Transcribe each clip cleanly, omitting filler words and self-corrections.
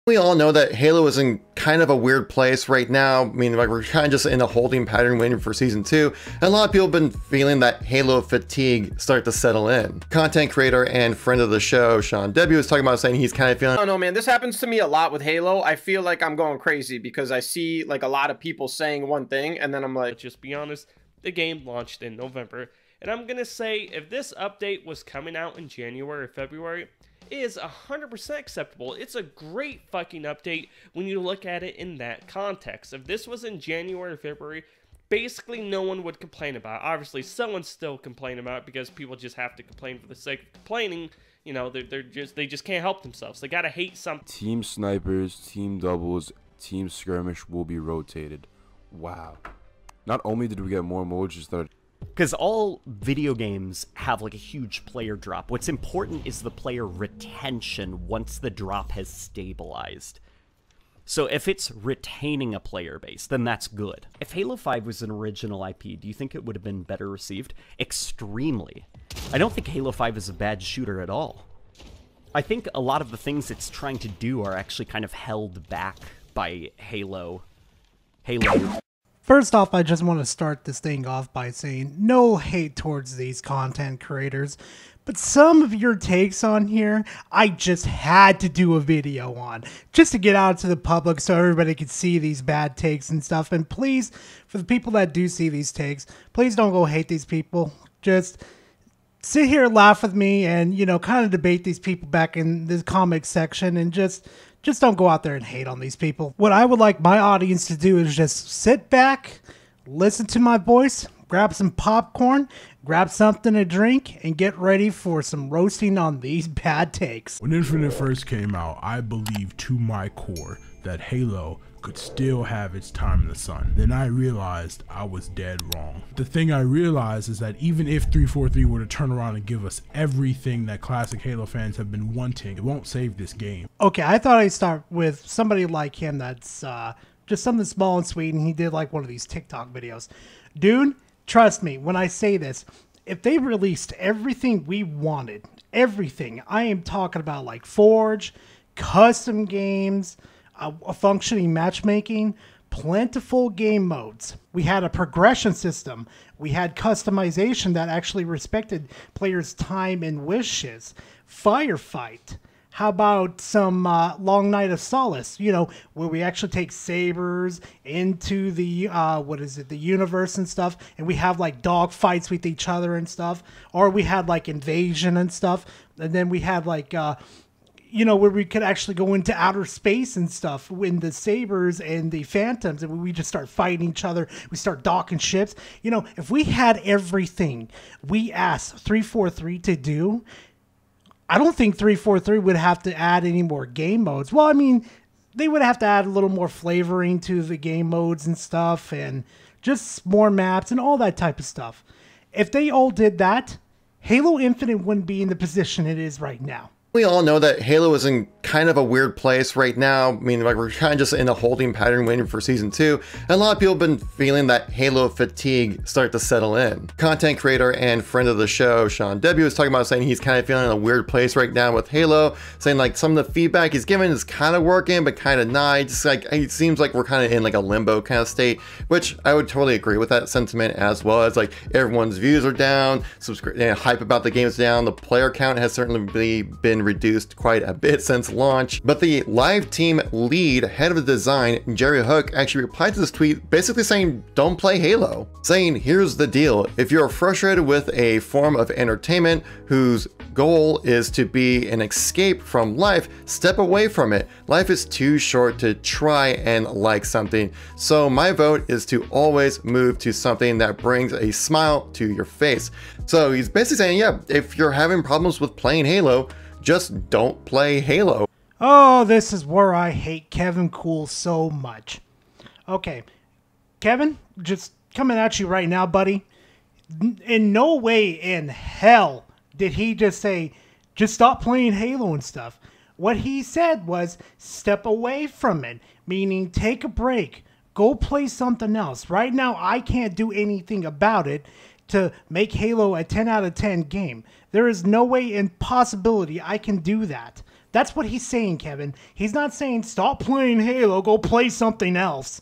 We all know that Halo is in kind of a weird place right now. I mean, like, we're kind of just in a holding pattern waiting for season 2. And a lot of people have been feeling that Halo fatigue start to settle in. Content creator and friend of the show, Sean Debbie, was talking about saying he's kind of feeling... I don't know, man. This happens to me a lot with Halo. I feel like I'm going crazy because I see like a lot of people saying one thing and then I'm like... Let's just be honest, the game launched in November. And I'm going to say if this update was coming out in January or February... is 100% acceptable. It's a great fucking update when you look at it in that context. If this was in January or February, basically no one would complain about it. Obviously, someone's still complaining about it because people just have to complain for the sake of complaining. You know, they just can't help themselves. They gotta hate something. Team snipers, team doubles, team skirmish will be rotated. Wow. Not only did we get more emojis that are... Because all video games have like a huge player drop. What's important is the player retention once the drop has stabilized. So if it's retaining a player base, then that's good. If Halo 5 was an original IP, do you think it would have been better received? Extremely. I don't think Halo 5 is a bad shooter at all. I think a lot of the things it's trying to do are actually kind of held back by Halo. First off, I just want to start this thing off by saying no hate towards these content creators, but some of your takes on here, I just had to do a video on, just to get out to the public so everybody could see these bad takes and stuff. And please, for the people that do see these takes, please don't go hate these people. Just sit here, laugh with me, and, you know, kind of debate these people back in the comic section, and just don't go out there and hate on these people. What I would like my audience to do is just sit back, listen to my voice, grab some popcorn, grab something to drink, and get ready for some roasting on these bad takes. When Infinite first came out, I believed to my core that Halo could still have its time in the sun. Then I realized I was dead wrong. The thing I realized is that even if 343 were to turn around and give us everything that classic Halo fans have been wanting, it won't save this game. Okay, I thought I'd start with somebody like him that's just something small and sweet, and he did like one of these TikTok videos. Dude, trust me when I say this, if they released everything we wanted, everything, I am talking about like Forge, custom games, a functioning matchmaking, plentiful game modes. We had a progression system. We had customization that actually respected players' time and wishes. Firefight. How about some Long Night of Solace, you know, where we actually take sabers into the, the universe and stuff, and we have like dog fights with each other and stuff. Or we had like Invasion and stuff. And then we had like, you know, where we could actually go into outer space and stuff in the sabers and the phantoms, and we just start fighting each other. We start docking ships. You know, if we had everything we asked 343 to do, I don't think 343 would have to add any more game modes. Well, I mean, they would have to add a little more flavoring to the game modes and stuff, and just more maps and all that type of stuff. If they all did that, Halo Infinite wouldn't be in the position it is right now. We all know that Halo is in kind of a weird place right now. I mean, like, we're kind of just in a holding pattern waiting for season 2. And a lot of people have been feeling that Halo fatigue start to settle in. Content creator and friend of the show, Sean Debbie, was talking about saying he's kind of feeling in a weird place right now with Halo, saying like some of the feedback he's given is kind of working, but kind of not. Just like, it seems like we're kind of in like a limbo kind of state, which I would totally agree with that sentiment, as well as like everyone's views are down, hype about the game is down, the player count has certainly been reduced quite a bit since launch. But the live team lead, head of the design, Jerry Hook, actually replied to this tweet basically saying don't play Halo, saying here's the deal: if you're frustrated with a form of entertainment whose goal is to be an escape from life, step away from it. Life is too short to try and like something, so my vote is to always move to something that brings a smile to your face. So he's basically saying, yeah, if you're having problems with playing Halo, just don't play Halo. Oh, this is where I hate Kevin Cool so much. Okay, Kevin, just coming at you right now, buddy. In no way in hell did he just say, just stop playing Halo and stuff. What he said was, step away from it, meaning take a break, go play something else. Right now, I can't do anything about it to make Halo a 10 out of 10 game. There is no way in possibility I can do that. That's what he's saying, Kevin. He's not saying stop playing Halo, go play something else.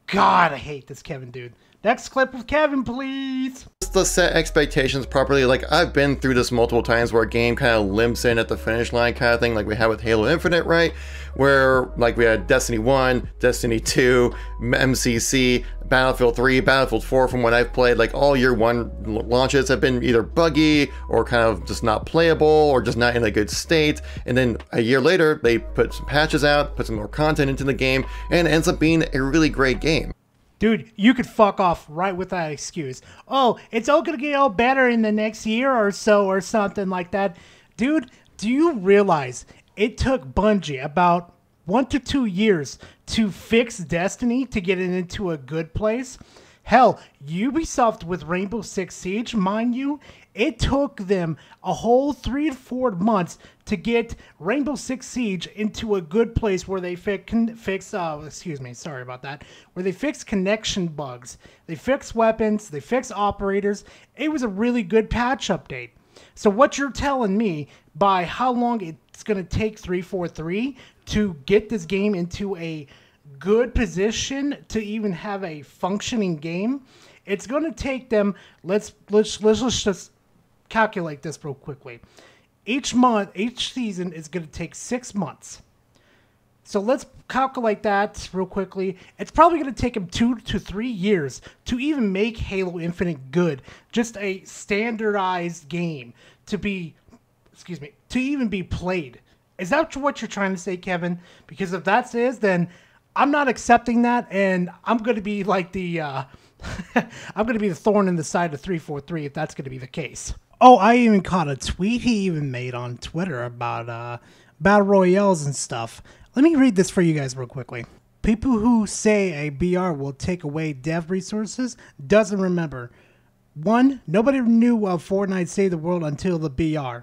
God, I hate this Kevin dude. Next clip of Kevin, please. Just to set expectations properly, like I've been through this multiple times where a game kind of limps in at the finish line kind of thing, like we had with Halo Infinite, right? Where like we had Destiny 1, Destiny 2, MCC, Battlefield 3, Battlefield 4 from what I've played, like all year one launches have been either buggy or kind of just not playable or just not in a good state. And then a year later, they put some patches out, put some more content into the game, and it ends up being a really great game. Dude, you could fuck off right with that excuse. Oh, it's all gonna get all better in the next year or so or something like that. Dude, do you realize it took Bungie about 1 to 2 years to fix Destiny to get it into a good place? Hell, Ubisoft with Rainbow Six Siege, mind you, it took them a whole 3 to 4 months to get Rainbow Six Siege into a good place where they where they fix connection bugs, they fix weapons, they fix operators. It was a really good patch update. So what you're telling me by how long it's going to take 343 to get this game into a good position to even have a functioning game, it's going to take them, let's just calculate this real quickly. Each season is going to take 6 months. So let's calculate that real quickly. It's probably going to take them 2 to 3 years to even make Halo Infinite good. Just a standardized game to even be played. Is that what you're trying to say, Kevin? Because if that is, then I'm not accepting that, and I'm going to be like the I'm going to be the thorn in the side of 343 if that's going to be the case. Oh, I even caught a tweet he even made on Twitter about battle royales and stuff. Let me read this for you guys real quickly. People who say a BR will take away dev resources doesn't remember. 1, nobody knew of Fortnite Save the World until the BR.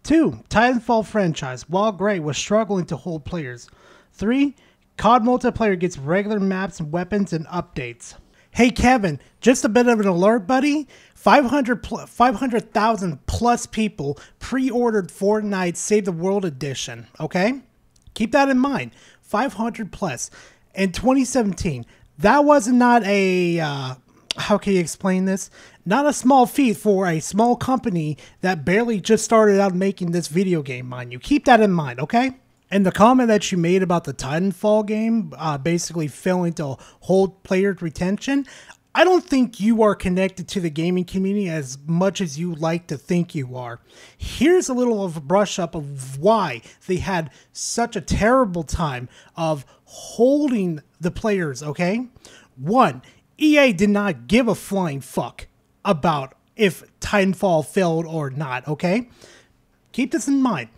2, Titanfall franchise, while great, was struggling to hold players. 3, COD multiplayer gets regular maps, weapons, and updates. Hey Kevin, just a bit of an alert, buddy. 500,000 plus people pre-ordered Fortnite Save the World Edition, okay? Keep that in mind. 500 plus. In 2017, that was not a, how can you explain this? Not a small feat for a small company that barely just started out making this video game, mind you. Keep that in mind, okay? And the comment that you made about the Titanfall game basically failing to hold player retention, I don't think you are connected to the gaming community as much as you like to think you are. Here's a little of a brush up of why they had such a terrible time of holding the players, okay? 1, EA did not give a flying fuck about if Titanfall failed or not, okay? Keep this in mind.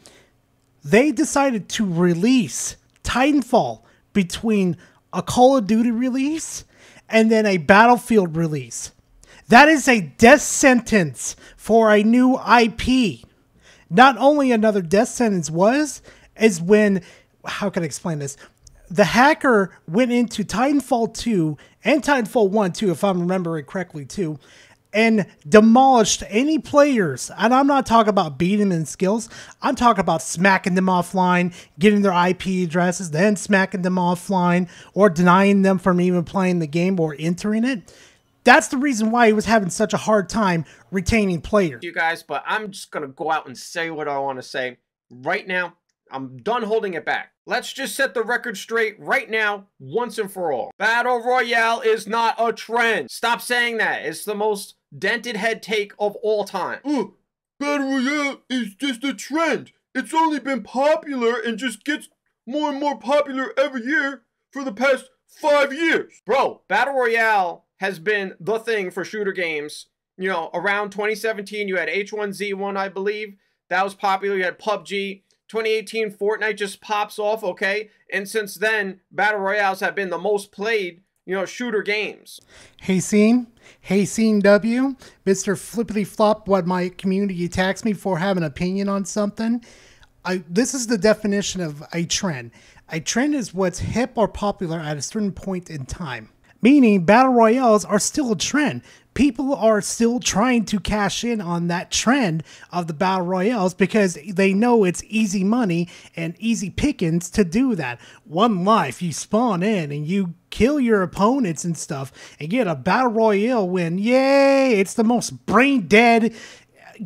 They decided to release Titanfall between a Call of Duty release and then a Battlefield release. That is a death sentence for a new IP. Not only another death sentence is when, how can I explain this? The hacker went into Titanfall 2 and Titanfall 1 too, if I'm remembering correctly too, and demolished any players. And I'm not talking about beating them in skills. I'm talking about smacking them offline, getting their IP addresses, then smacking them offline, or denying them from even playing the game or entering it. That's the reason why he was having such a hard time retaining players. You guys, but I'm just going to go out and say what I want to say right now. I'm done holding it back. Let's just set the record straight right now, once and for all. Battle Royale is not a trend. Stop saying that. It's the most dented head take of all time. Battle Royale is just a trend. It's only been popular and just gets more and more popular every year for the past 5 years. Bro, Battle Royale has been the thing for shooter games. You know, around 2017, you had H1Z1, I believe. That was popular. You had PUBG. 2018, Fortnite just pops off, okay? And since then, Battle Royales have been the most played, you know, shooter games. Hey, Scene W, Mr. Flippity Flop, what my community attacks me for having an opinion on something. This is the definition of a trend. A trend is what's hip or popular at a certain point in time. meaning battle royales are still a trend. People are still trying to cash in on that trend of the battle royales because they know it's easy money and easy pickings to do that. One life, you spawn in and you kill your opponents and stuff and get a battle royale win. Yay! It's the most brain dead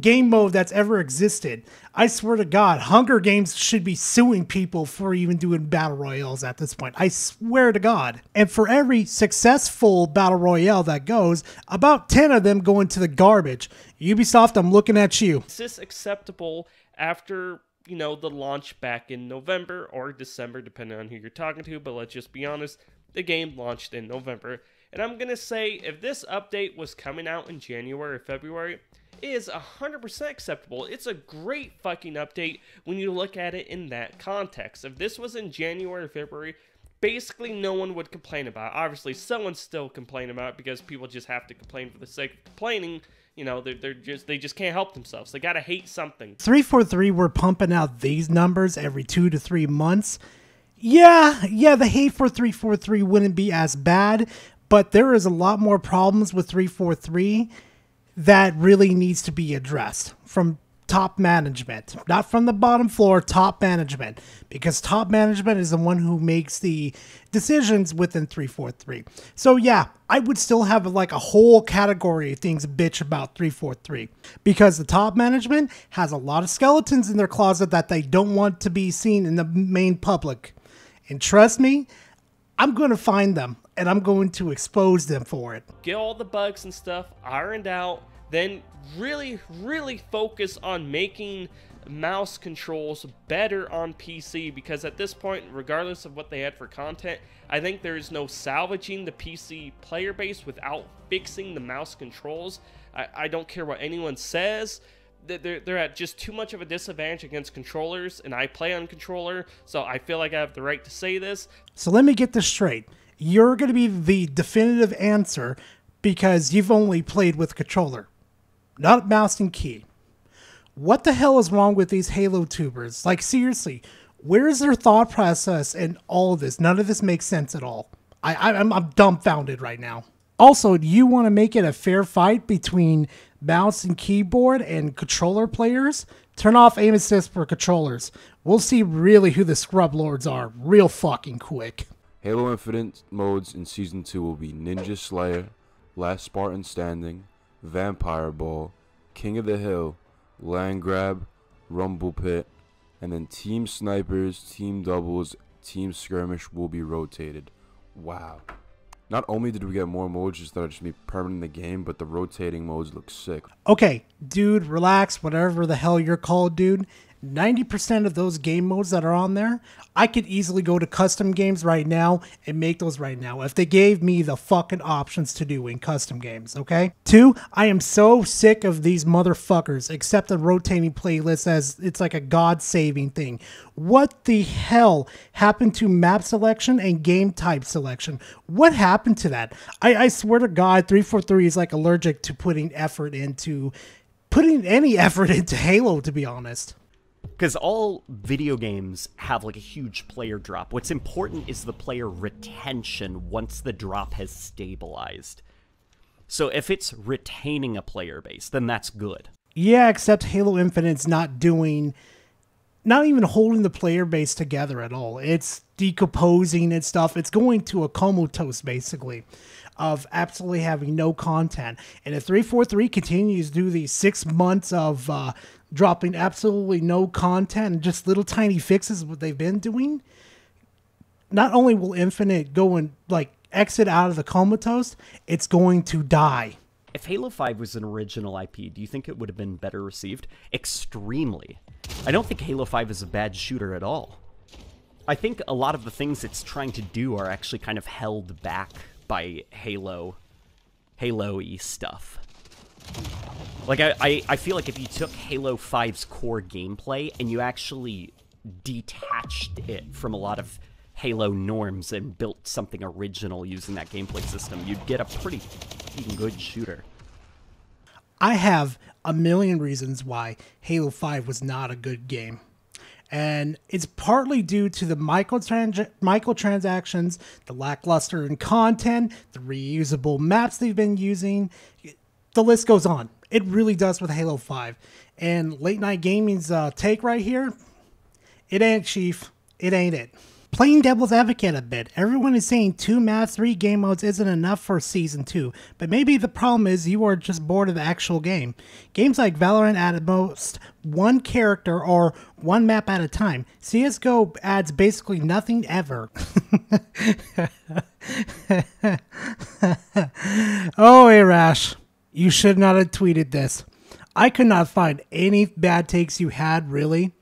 game mode that's ever existed. I swear to God, Hunger Games should be suing people for even doing battle royales at this point. I swear to God. And for every successful battle royale that goes, about 10 of them go into the garbage. Ubisoft, I'm looking at you. Is this acceptable after, you know, the launch back in November or December, depending on who you're talking to? But let's just be honest, the game launched in November. And I'm going to say, if this update was coming out in January or February, is 100% acceptable. It's a great fucking update when you look at it in that context. If this was in January or February, basically no one would complain about it. Obviously, someone's still complaining about it because people just have to complain for the sake of complaining. You know, they just can't help themselves. They gotta hate something. 343 were pumping out these numbers every 2 to 3 months. Yeah, the hate for 343 wouldn't be as bad, but there is a lot more problems with 343 that really needs to be addressed from top management, not from the bottom floor, top management, because top management is the one who makes the decisions within 343. So yeah, I would still have like a whole category of things to bitch about 343 because the top management has a lot of skeletons in their closet that they don't want to be seen in the main public. And trust me, I'm going to find them and I'm going to expose them for it. Get all the bugs and stuff ironed out, then really focus on making mouse controls better on PC, because at this point, regardless of what they had for content, I think there is no salvaging the PC player base without fixing the mouse controls. I don't care what anyone says. They're at just too much of a disadvantage against controllers, and I play on controller, so I feel like I have the right to say this. So let me get this straight. You're going to be the definitive answer because you've only played with controller, not mouse and key. What the hell is wrong with these Halo tubers? Like, seriously, where is their thought process in all of this? None of this makes sense at all. I'm dumbfounded right now. Also, do you want to make it a fair fight between mouse and keyboard and controller players? Turn off aim assist for controllers. We'll see really who the scrub lords are real fucking quick. Halo Infinite modes in Season 2 will be Ninja Slayer, Last Spartan Standing, Vampire Ball, King of the Hill, Land Grab, Rumble Pit, and then Team Snipers, Team Doubles, Team Skirmish will be rotated. Wow. Not only did we get more modes just that are just be permanent in the game, but the rotating modes look sick. Okay, dude, relax, whatever the hell you're called, dude. 90% of those game modes that are on there, I could easily go to custom games right now and make those right now if they gave me the fucking options to do in custom games, okay? 2, I am so sick of these motherfuckers accept the rotating playlist as it's like a god-saving thing. What the hell happened to map selection and game type selection? What happened to that? I swear to God, 343 is like allergic to putting any effort into Halo, to be honest. Because all video games have like a huge player drop. What's important is the player retention once the drop has stabilized. So if it's retaining a player base, then that's good. Yeah, except Halo Infinite's not even holding the player base together at all. It's decomposing and stuff. It's going to a comatose, basically, of absolutely having no content. And if 343 continues to do these 6 months of dropping absolutely no content and just little tiny fixes what they've been doing, not only will Infinite go and like exit out of the comatose, it's going to die. If Halo 5 was an original IP, do you think it would have been better received? Extremely. I don't think Halo 5 is a bad shooter at all. I think a lot of the things it's trying to do are actually kind of held back by Halo-y stuff. Like, I feel like if you took Halo 5's core gameplay and you actually detached it from a lot of Halo norms and built something original using that gameplay system, you'd get a pretty good shooter. I have a million reasons why Halo 5 was not a good game. And it's partly due to the microtransactions, the lackluster in content, the reusable maps they've been using. The list goes on. It really does with Halo 5. And Late Night Gaming's take right here, it ain't, Chief. It ain't it. Playing devil's advocate a bit, everyone is saying 2 maps, 3 game modes isn't enough for Season 2, but maybe the problem is you are just bored of the actual game. Games like Valorant add at most 1 character or 1 map at a time. CSGO adds basically nothing ever. Oh, Arash, you should not have tweeted this. I could not find any bad takes you had, really.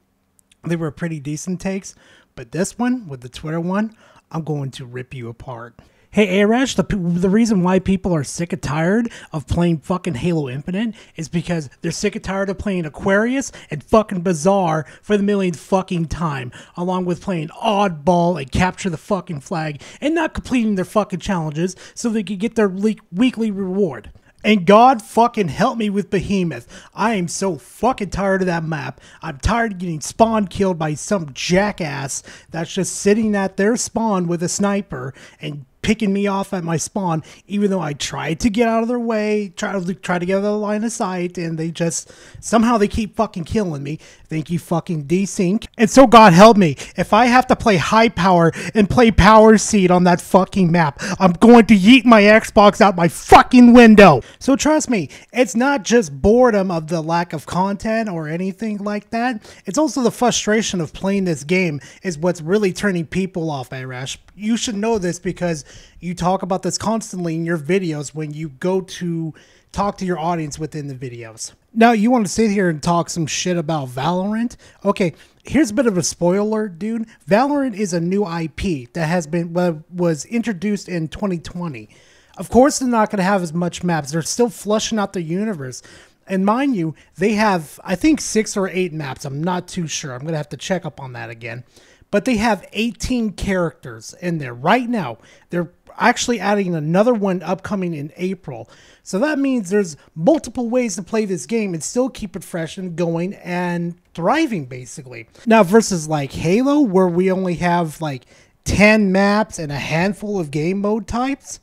They were pretty decent takes. But this one, with the Twitter one, I'm going to rip you apart. Hey, Arash, the reason why people are sick and tired of playing fucking Halo Infinite is because they're sick and tired of playing Aquarius and fucking Bazaar for the millionth fucking time, along with playing Oddball and Capture the fucking Flag and not completing their fucking challenges so they can get their weekly reward. And God fucking help me with Behemoth. I am so fucking tired of that map. I'm tired of getting spawn killed by some jackass that's just sitting at their spawn with a sniper and picking me off at my spawn, even though I tried to get out of their way, try to get out of the line of sight, and they just, somehow they keep fucking killing me. Thank you fucking desync. And so God help me, if I have to play high power and play power seed on that fucking map, I'm going to yeet my Xbox out my fucking window. So trust me, it's not just boredom of the lack of content or anything like that. It's also the frustration of playing this game is what's really turning people off, Arash. You should know this because you talk about this constantly in your videos when you go to talk to your audience within the videos. Now, you want to sit here and talk some shit about Valorant? Okay, here's a bit of a spoiler, dude. Valorant is a new IP that has been was introduced in 2020. Of course, they're not going to have as much maps. They're still flushing out their universe. And mind you, they have, I think, 6 or 8 maps. I'm not too sure. I'm going to have to check up on that again. But they have 18 characters in there right now. They're actually adding another one upcoming in April. So that means there's multiple ways to play this game and still keep it fresh and going and thriving, basically. Now, versus like Halo, where we only have like 10 maps and a handful of game mode types.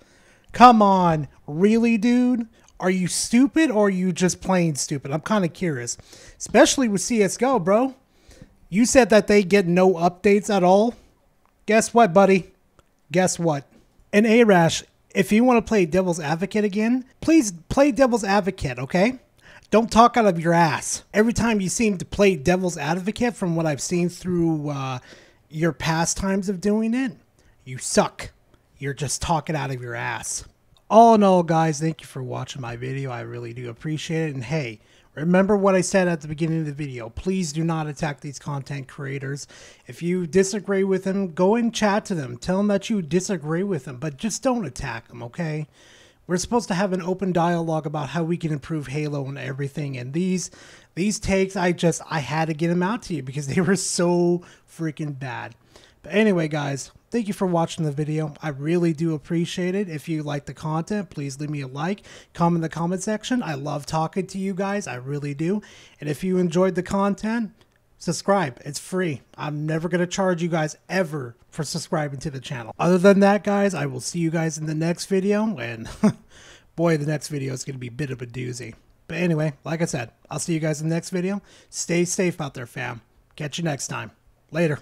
Come on, really, dude? Are you stupid or are you just plain stupid? I'm kind of curious. Especially with CSGO, bro. You said that they get no updates at all. Guess what, buddy? Guess what? And Arash, if you want to play Devil's Advocate again, please play Devil's Advocate, okay? Don't talk out of your ass. Every time you seem to play Devil's Advocate, from what I've seen through your past times of doing it, you suck. You're just talking out of your ass. All in all, guys, thank you for watching my video. I really do appreciate it. And hey, remember what I said at the beginning of the video. Please do not attack these content creators. If you disagree with them, go and chat to them. Tell them that you disagree with them, but just don't attack them, okay? We're supposed to have an open dialogue about how we can improve Halo and everything. And these takes, I had to get them out to you because they were so freaking bad. But anyway, guys, thank you for watching the video. I really do appreciate it. If you like the content, please leave me a like, comment in the comment section. I love talking to you guys. I really do. And if you enjoyed the content, subscribe. It's free. I'm never going to charge you guys ever for subscribing to the channel. Other than that, guys, I will see you guys in the next video. And boy, the next video is going to be a bit of a doozy. But anyway, like I said, I'll see you guys in the next video. Stay safe out there, fam. Catch you next time. Later.